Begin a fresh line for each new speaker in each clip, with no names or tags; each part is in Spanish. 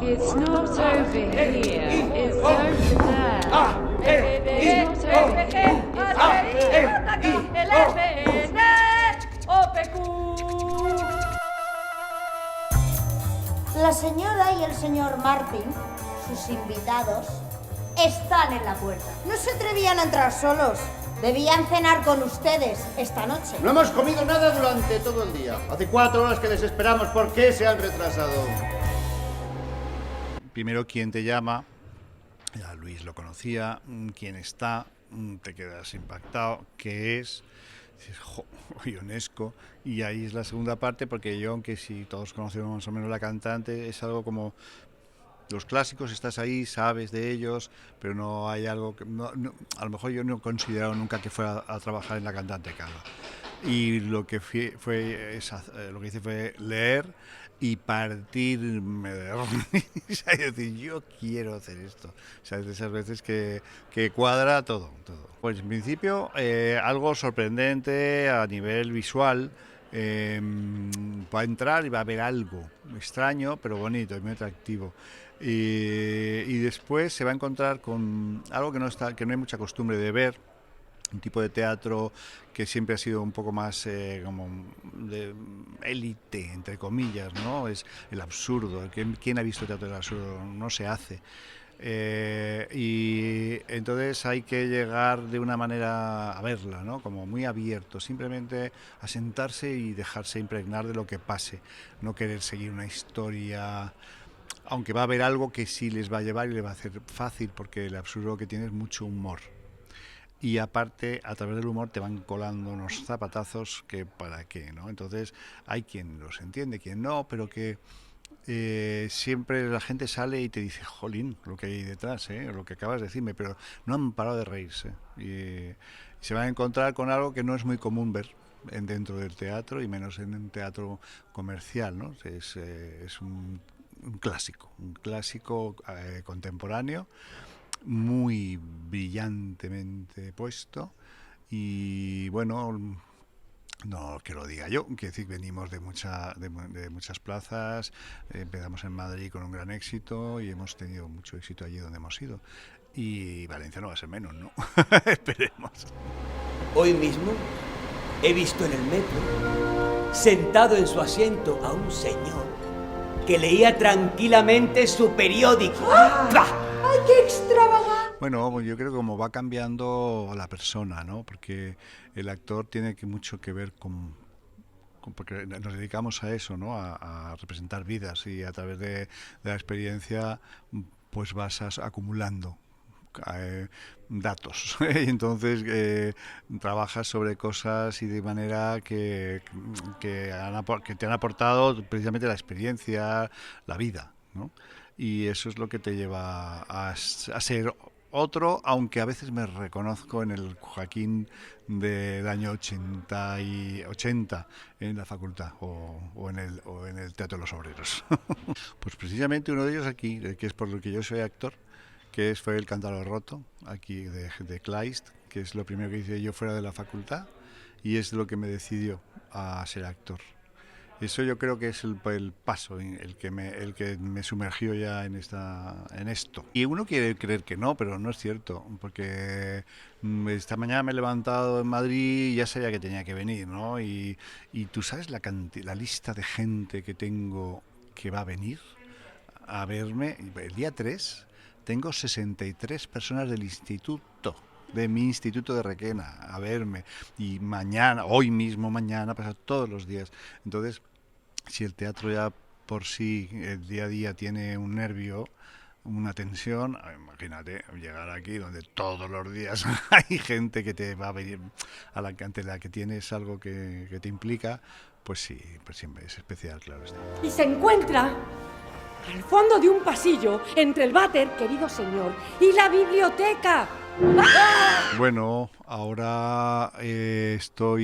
It's not over here, it's over there. It's not over here.
La señora y el señor Martin, sus invitados, están en la puerta. No se atrevían a entrar solos. Debían cenar con ustedes esta noche.
No hemos comido nada durante todo el día. Hace 4 horas que les esperamos. ¿Por qué se han retrasado?
Primero, ¿quién te llama? Ya Luis lo conocía. ¿Quién está? Te quedas impactado. ¿Qué es? Dices, jo, Ionesco. Y ahí es la segunda parte, porque yo, aunque si todos conocemos más o menos la cantante, es algo como los clásicos, estás ahí, sabes de ellos, pero no hay algo que... a lo mejor yo no he considerado nunca que fuera a trabajar en la cantante Carla. Y lo que lo que hice fue leer y partirme de risa y decir, yo quiero hacer esto. O sea, es de esas veces que cuadra todo. Pues en principio algo sorprendente a nivel visual. Va a entrar y va a ver algo extraño pero bonito y muy atractivo, y después se va a encontrar con algo que no hay mucha costumbre de ver, un tipo de teatro que siempre ha sido un poco más como de élite, entre comillas, ¿no? Es el absurdo. ¿Quién ha visto teatro del absurdo? No se hace. Y entonces hay que llegar de una manera a verla, ¿no? Como muy abierto, simplemente a sentarse y dejarse impregnar de lo que pase, no querer seguir una historia, aunque va a haber algo que sí les va a llevar y les va a hacer fácil, porque el absurdo que tiene es mucho humor. Y aparte, a través del humor te van colando unos zapatazos que para qué, ¿no? Entonces hay quien los entiende, quien no, pero que siempre la gente sale y te dice, jolín, lo que hay detrás, lo que acabas de decirme, pero no han parado de reírse. Y se van a encontrar con algo que no es muy común ver dentro del teatro, y menos en un teatro comercial, ¿no? Es un clásico contemporáneo, muy brillantemente puesto, y bueno, no que lo diga yo, quiero decir, venimos de muchas plazas, empezamos en Madrid con un gran éxito y hemos tenido mucho éxito allí donde hemos ido, y Valencia no va a ser menos, ¿no? Esperemos.
Hoy mismo he visto en el metro, sentado en su asiento, a un señor que leía tranquilamente su periódico.
¡Ay, qué extravagante!
Bueno, yo creo que como va cambiando la persona, ¿no? Porque el actor tiene mucho que ver porque nos dedicamos a eso, ¿no? A representar vidas, y a través de la experiencia pues vas acumulando datos. Y entonces trabajas sobre cosas y de manera que te han aportado precisamente la experiencia, la vida, ¿no? Y eso es lo que te lleva a ser otro, aunque a veces me reconozco en el Joaquín del año 80 en la facultad, o en el Teatro de los Obreros. Pues precisamente uno de ellos aquí, que es por lo que yo soy actor, que fue El Cántaro Roto, aquí de Kleist, que es lo primero que hice yo fuera de la facultad, y es lo que me decidió a ser actor. Eso yo creo que es el paso, el que me sumergió ya en esto. Y uno quiere creer que no, pero no es cierto, porque esta mañana me he levantado en Madrid y ya sabía que tenía que venir, ¿no? Y tú sabes la lista de gente que tengo que va a venir a verme. El día 3 tengo 63 personas del instituto, de mi instituto de Requena, a verme, y mañana, hoy mismo, mañana, pasa todos los días. Entonces, si el teatro ya por sí, el día a día, tiene un nervio, una tensión, imagínate llegar aquí donde todos los días hay gente que te va a venir ante la que tienes algo que te implica, pues sí, pues siempre es especial, claro está.
Y se encuentra al fondo de un pasillo, entre el váter, querido señor, y la biblioteca.
Bueno, ahora estreno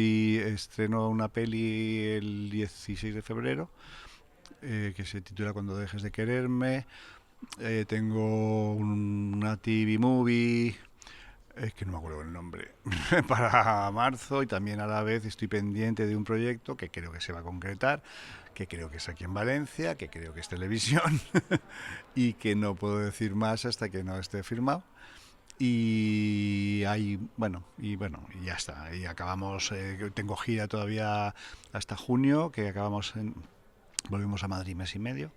una peli el 16 de febrero, que se titula Cuando dejes de quererme. Tengo una TV movie, Es que no me acuerdo el nombre, para marzo, y también a la vez estoy pendiente de un proyecto que creo que se va a concretar, que creo que es aquí en Valencia, que creo que es televisión y que no puedo decir más hasta que no esté firmado. Y ahí, y ya está. Y acabamos, tengo gira todavía hasta junio, que volvemos a Madrid mes y medio.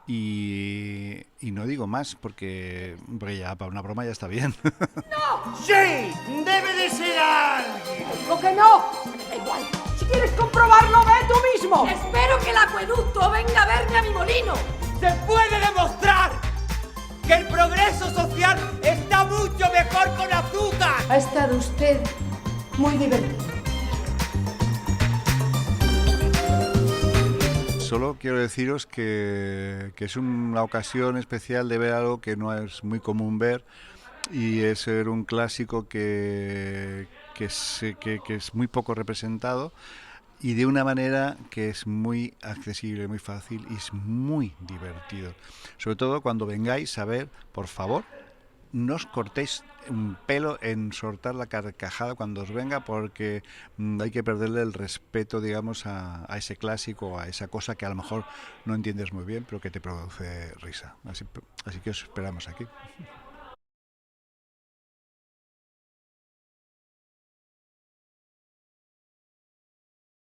Y no digo más porque ya para una broma ya está bien.
¡Sí! ¡Debe de ser alguien!
¡Digo que no! Da igual. Si quieres comprobarlo, ve tú mismo.
Espero que el acueducto venga a verme a mi molino.
Se puede demostrar que el progreso social está mucho mejor con azúcar.
Ha estado usted muy divertido.
Solo quiero deciros que es una ocasión especial de ver algo que no es muy común ver, y es ver un clásico que es muy poco representado y de una manera que es muy accesible, muy fácil y es muy divertido. Sobre todo cuando vengáis a ver, por favor, no os cortéis un pelo en soltar la carcajada cuando os venga, porque hay que perderle el respeto, digamos, a ese clásico, a esa cosa que a lo mejor no entiendes muy bien, pero que te produce risa. Así que os esperamos aquí.